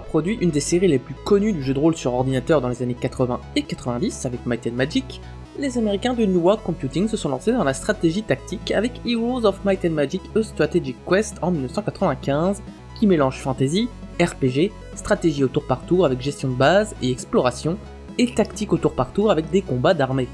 produit une des séries les plus connues du jeu de rôle sur ordinateur dans les années 80 et 90 avec Might and Magic, les Américains de New World Computing se sont lancés dans la stratégie tactique avec Heroes of Might and Magic A Strategic Quest en 1995, qui mélange fantasy, RPG, stratégie au tour par tour avec gestion de base et exploration, et tactique au tour par tour avec des combats d'armée.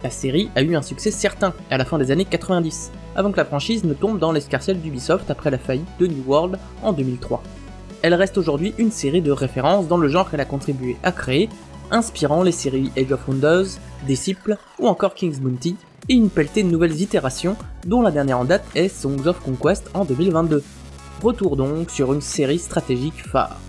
La série a eu un succès certain à la fin des années 90, avant que la franchise ne tombe dans l'escarcelle d'Ubisoft après la faillite de New World en 2003. Elle reste aujourd'hui une série de références dans le genre qu'elle a contribué à créer, inspirant les séries Age of Wonders, Disciple ou encore King's Bounty, et une pelletée de nouvelles itérations dont la dernière en date est Songs of Conquest en 2022. Retour donc sur une série stratégique phare.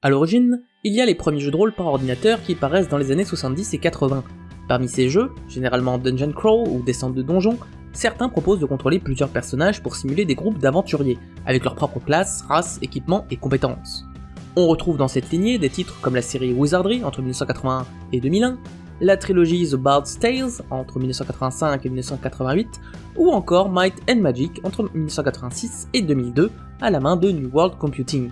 A l'origine, il y a les premiers jeux de rôle par ordinateur qui paraissent dans les années 70 et 80. Parmi ces jeux, généralement Dungeon Crawl ou Descente de donjon, certains proposent de contrôler plusieurs personnages pour simuler des groupes d'aventuriers, avec leurs propres classes, races, équipements et compétences. On retrouve dans cette lignée des titres comme la série Wizardry entre 1981 et 2001, la trilogie The Bard's Tales entre 1985 et 1988, ou encore Might and Magic entre 1986 et 2002 à la main de New World Computing.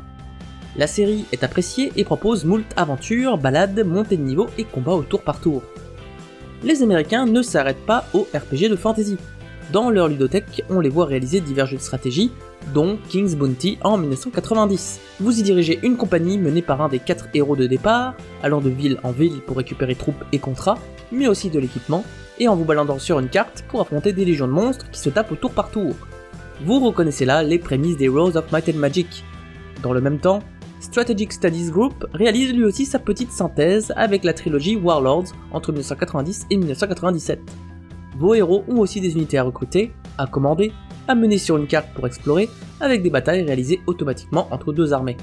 La série est appréciée et propose moult aventures, balades, montées de niveau et combats au tour par tour. Les Américains ne s'arrêtent pas aux RPG de fantasy. Dans leur ludothèque, on les voit réaliser divers jeux de stratégie, dont King's Bounty en 1990. Vous y dirigez une compagnie menée par un des 4 héros de départ, allant de ville en ville pour récupérer troupes et contrats, mais aussi de l'équipement, et en vous baladant sur une carte pour affronter des légions de monstres qui se tapent au tour par tour. Vous reconnaissez là les prémices des Heroes of Might and Magic. Dans le même temps, Strategic Studies Group réalise lui aussi sa petite synthèse avec la trilogie Warlords entre 1990 et 1997. Vos héros ont aussi des unités à recruter, à commander, à mener sur une carte pour explorer, avec des batailles réalisées automatiquement entre deux armées.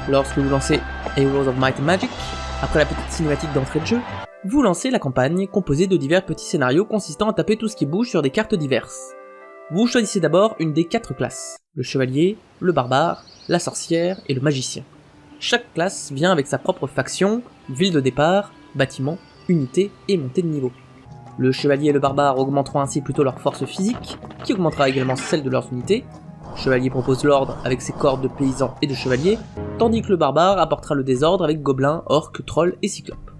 Lorsque vous lancez Heroes of Might and Magic, après la petite cinématique d'entrée de jeu, vous lancez la campagne composée de divers petits scénarios consistant à taper tout ce qui bouge sur des cartes diverses. Vous choisissez d'abord une des 4 classes, le chevalier, le barbare, la sorcière et le magicien. Chaque classe vient avec sa propre faction, ville de départ, bâtiment, unité et montée de niveau. Le chevalier et le barbare augmenteront ainsi plutôt leur force physique, qui augmentera également celle de leurs unités. Le chevalier propose l'ordre avec ses corps de paysans et de chevaliers, tandis que le barbare apportera le désordre avec gobelins, orques, trolls et cyclopes.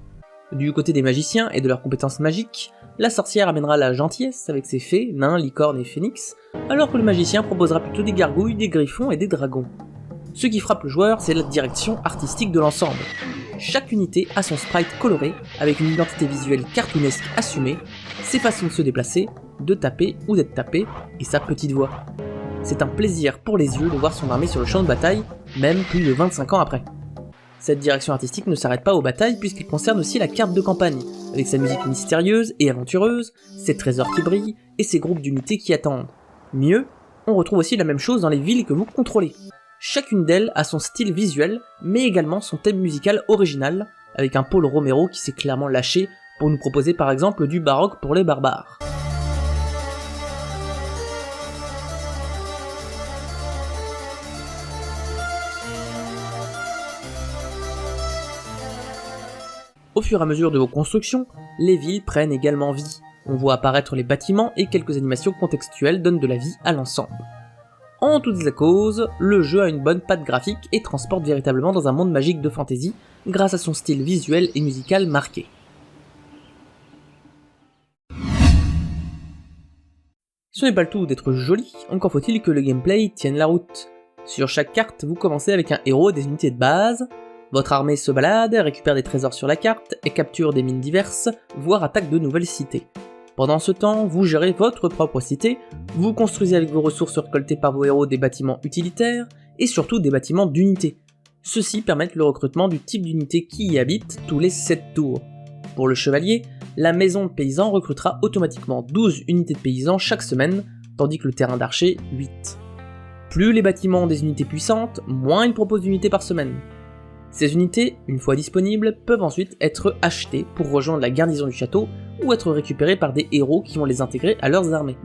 Du côté des magiciens et de leurs compétences magiques, la sorcière amènera la gentillesse avec ses fées, nains, licornes et phénix, alors que le magicien proposera plutôt des gargouilles, des griffons et des dragons. Ce qui frappe le joueur, c'est la direction artistique de l'ensemble. Chaque unité a son sprite coloré, avec une identité visuelle cartoonesque assumée, ses façons de se déplacer, de taper ou d'être tapé, et sa petite voix. C'est un plaisir pour les yeux de voir son armée sur le champ de bataille, même plus de 25 ans après. Cette direction artistique ne s'arrête pas aux batailles puisqu'elle concerne aussi la carte de campagne, avec sa musique mystérieuse et aventureuse, ses trésors qui brillent et ses groupes d'unités qui attendent. Mieux, on retrouve aussi la même chose dans les villes que vous contrôlez. Chacune d'elles a son style visuel, mais également son thème musical original, avec un Paul Romero qui s'est clairement lâché pour nous proposer par exemple du baroque pour les barbares. Au fur et à mesure de vos constructions, les villes prennent également vie. On voit apparaître les bâtiments et quelques animations contextuelles donnent de la vie à l'ensemble. En toute la cause, le jeu a une bonne patte graphique et transporte véritablement dans un monde magique de fantasy grâce à son style visuel et musical marqué. Ce n'est pas le tout d'être joli, encore faut-il que le gameplay tienne la route. Sur chaque carte, vous commencez avec un héros et des unités de base. Votre armée se balade, récupère des trésors sur la carte et capture des mines diverses, voire attaque de nouvelles cités. Pendant ce temps, vous gérez votre propre cité, vous construisez avec vos ressources récoltées par vos héros des bâtiments utilitaires, et surtout des bâtiments d'unités. Ceux-ci permettent le recrutement du type d'unité qui y habite tous les 7 tours. Pour le chevalier, la maison de paysans recrutera automatiquement 12 unités de paysans chaque semaine, tandis que le terrain d'archer 8. Plus les bâtiments ont des unités puissantes, moins ils proposent d'unités par semaine. Ces unités, une fois disponibles, peuvent ensuite être achetées pour rejoindre la garnison du château ou être récupérées par des héros qui vont les intégrer à leurs armées.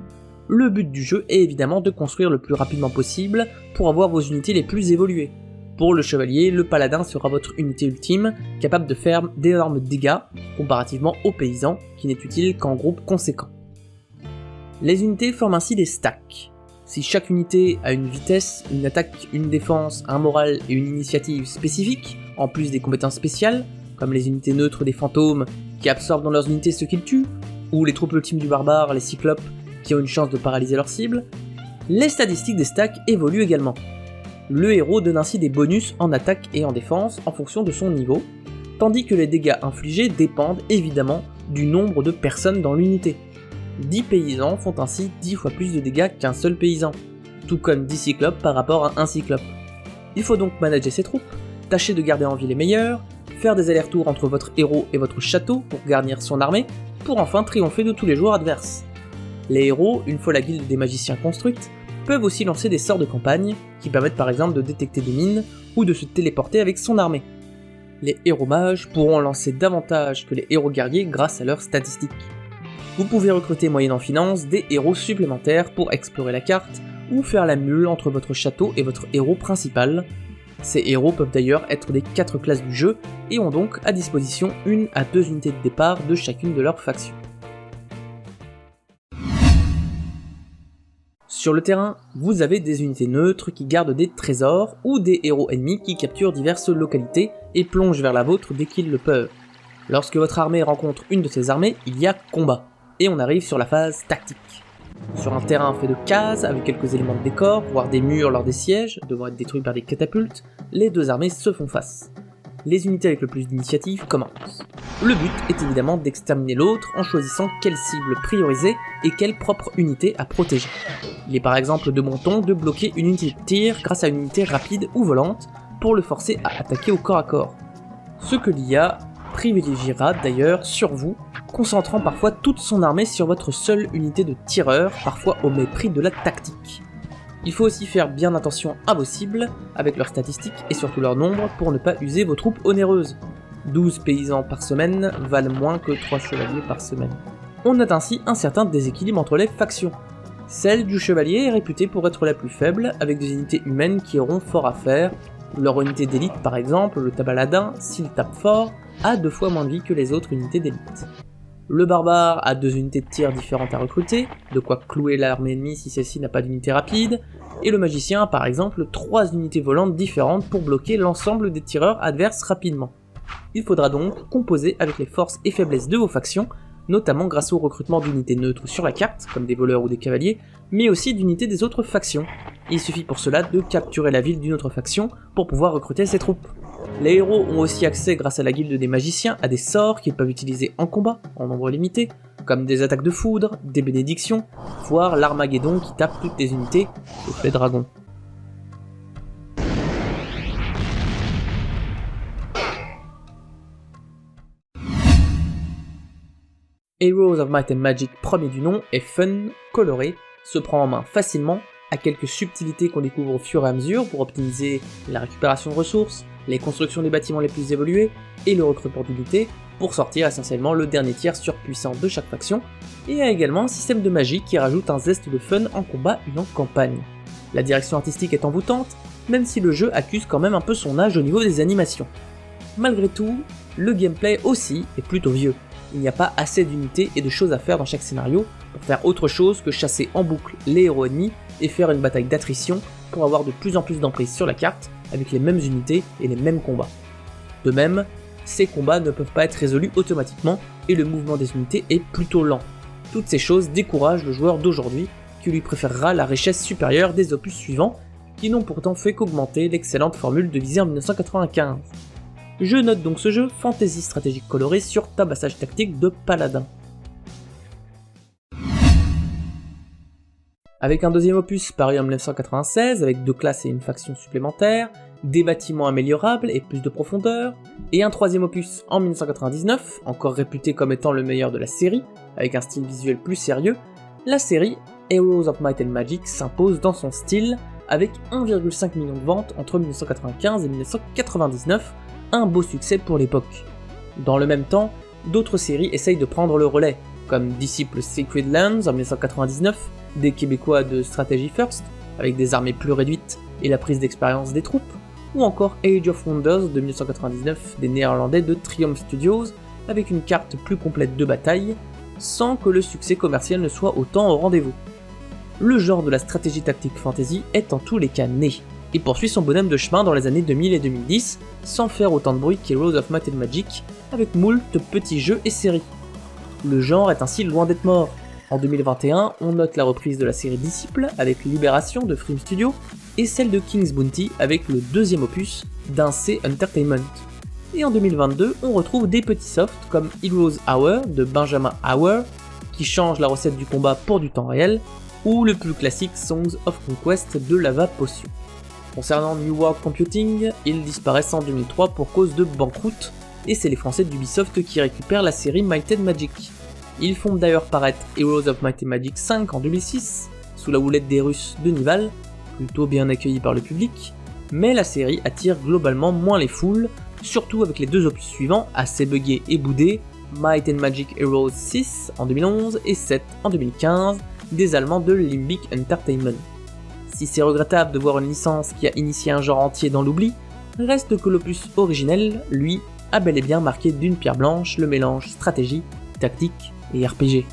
Le but du jeu est évidemment de construire le plus rapidement possible pour avoir vos unités les plus évoluées. Pour le chevalier, le paladin sera votre unité ultime, capable de faire d'énormes dégâts, comparativement aux paysans, qui n'est utile qu'en groupe conséquent. Les unités forment ainsi des stacks. Si chaque unité a une vitesse, une attaque, une défense, un moral et une initiative spécifiques, en plus des compétences spéciales, comme les unités neutres des fantômes qui absorbent dans leurs unités ce qu'ils tuent, ou les troupes ultimes du barbare, les cyclopes, qui ont une chance de paralyser leur cible, les statistiques des stacks évoluent également. Le héros donne ainsi des bonus en attaque et en défense en fonction de son niveau, tandis que les dégâts infligés dépendent évidemment du nombre de personnes dans l'unité. 10 paysans font ainsi 10 fois plus de dégâts qu'un seul paysan, tout comme 10 cyclopes par rapport à un cyclope. Il faut donc manager ses troupes, tâcher de garder en vie les meilleurs, faire des allers-retours entre votre héros et votre château pour garnir son armée, pour enfin triompher de tous les joueurs adverses. Les héros, une fois la guilde des magiciens construite, peuvent aussi lancer des sorts de campagne, qui permettent par exemple de détecter des mines, ou de se téléporter avec son armée. Les héros mages pourront lancer davantage que les héros guerriers grâce à leurs statistiques. Vous pouvez recruter moyennant finance des héros supplémentaires pour explorer la carte, ou faire la mule entre votre château et votre héros principal. Ces héros peuvent d'ailleurs être des 4 classes du jeu, et ont donc à disposition 1 à 2 unités de départ de chacune de leurs factions. Sur le terrain, vous avez des unités neutres qui gardent des trésors, ou des héros ennemis qui capturent diverses localités et plongent vers la vôtre dès qu'ils le peuvent. Lorsque votre armée rencontre une de ces armées, il y a combat, et on arrive sur la phase tactique. Sur un terrain fait de cases, avec quelques éléments de décor, voire des murs lors des sièges, devant être détruits par des catapultes, les deux armées se font face. Les unités avec le plus d'initiative commencent. Le but est évidemment d'exterminer l'autre en choisissant quelle cible prioriser et quelle propre unité à protéger. Il est par exemple de bon ton de bloquer une unité de tir grâce à une unité rapide ou volante pour le forcer à attaquer au corps à corps. Ce que l'IA privilégiera d'ailleurs sur vous, concentrant parfois toute son armée sur votre seule unité de tireur, parfois au mépris de la tactique. Il faut aussi faire bien attention à vos cibles, avec leurs statistiques et surtout leur nombre, pour ne pas user vos troupes onéreuses. 12 paysans par semaine valent moins que 3 chevaliers par semaine. On note ainsi un certain déséquilibre entre les factions. Celle du chevalier est réputée pour être la plus faible, avec des unités humaines qui auront fort à faire. Leur unité d'élite par exemple, le tabaladin, s'il tape fort, a 2 fois moins de vie que les autres unités d'élite. Le barbare a 2 unités de tir différentes à recruter, de quoi clouer l'armée ennemie si celle-ci n'a pas d'unité rapide, et le magicien a par exemple 3 unités volantes différentes pour bloquer l'ensemble des tireurs adverses rapidement. Il faudra donc composer avec les forces et faiblesses de vos factions, notamment grâce au recrutement d'unités neutres sur la carte, comme des voleurs ou des cavaliers, mais aussi d'unités des autres factions. Il suffit pour cela de capturer la ville d'une autre faction pour pouvoir recruter ses troupes. Les héros ont aussi accès grâce à la guilde des magiciens à des sorts qu'ils peuvent utiliser en combat, en nombre limité, comme des attaques de foudre, des bénédictions, voire l'Armageddon qui tape toutes les unités, sauf les dragons. Heroes of Might and Magic premier du nom est fun, coloré, se prend en main facilement, a quelques subtilités qu'on découvre au fur et à mesure pour optimiser la récupération de ressources, les constructions des bâtiments les plus évolués et le recrutement d'unités pour sortir essentiellement le dernier tiers surpuissant de chaque faction, et a également un système de magie qui rajoute un zeste de fun en combat et en campagne. La direction artistique est envoûtante, même si le jeu accuse quand même un peu son âge au niveau des animations. Malgré tout, le gameplay aussi est plutôt vieux. Il n'y a pas assez d'unités et de choses à faire dans chaque scénario pour faire autre chose que chasser en boucle les héros ennemis et faire une bataille d'attrition pour avoir de plus en plus d'emprise sur la carte avec les mêmes unités et les mêmes combats. De même, ces combats ne peuvent pas être résolus automatiquement et le mouvement des unités est plutôt lent. Toutes ces choses découragent le joueur d'aujourd'hui qui lui préférera la richesse supérieure des opus suivants qui n'ont pourtant fait qu'augmenter l'excellente formule de visée en 1995. Je note donc ce jeu fantasy stratégique coloré sur tabassage tactique de paladin. Avec un deuxième opus paru en 1996 avec 2 classes et une faction supplémentaire, des bâtiments améliorables et plus de profondeur, et un troisième opus en 1999, encore réputé comme étant le meilleur de la série, avec un style visuel plus sérieux, la série Heroes of Might and Magic s'impose dans son style avec 1,5 million de ventes entre 1995 et 1999, un beau succès pour l'époque. Dans le même temps, d'autres séries essayent de prendre le relais, comme Disciples Sacred Lands en 1999, des Québécois de Strategy First, avec des armées plus réduites et la prise d'expérience des troupes, ou encore Age of Wonders de 1999 des Néerlandais de Triumph Studios, avec une carte plus complète de bataille, sans que le succès commercial ne soit autant au rendez-vous. Le genre de la stratégie tactique fantasy est en tous les cas né, et poursuit son bonhomme de chemin dans les années 2000 et 2010, sans faire autant de bruit qu'Heroes of Might and Magic, avec moult petits jeux et séries. Le genre est ainsi loin d'être mort. En 2021, on note la reprise de la série Disciple avec Libération de Frame Studio, et celle de King's Bounty avec le deuxième opus d'Incé Entertainment. Et en 2022, on retrouve des petits softs comme Heroes Hour de Benjamin Hour, qui change la recette du combat pour du temps réel, ou le plus classique Songs of Conquest de Lava Potion. Concernant New World Computing, ils disparaissent en 2003 pour cause de banqueroute, et c'est les Français d'Ubisoft qui récupèrent la série Might and Magic. Ils font d'ailleurs paraître Heroes of Might and Magic 5 en 2006, sous la houlette des Russes de Nival, plutôt bien accueilli par le public, mais la série attire globalement moins les foules, surtout avec les deux opus suivants assez buggés et boudés, Might and Magic Heroes 6 en 2011 et 7 en 2015, des Allemands de Limbic Entertainment. Si c'est regrettable de voir une licence qui a initié un genre entier dans l'oubli, reste que l'opus originel, lui, a bel et bien marqué d'une pierre blanche le mélange stratégie, tactique et RPG.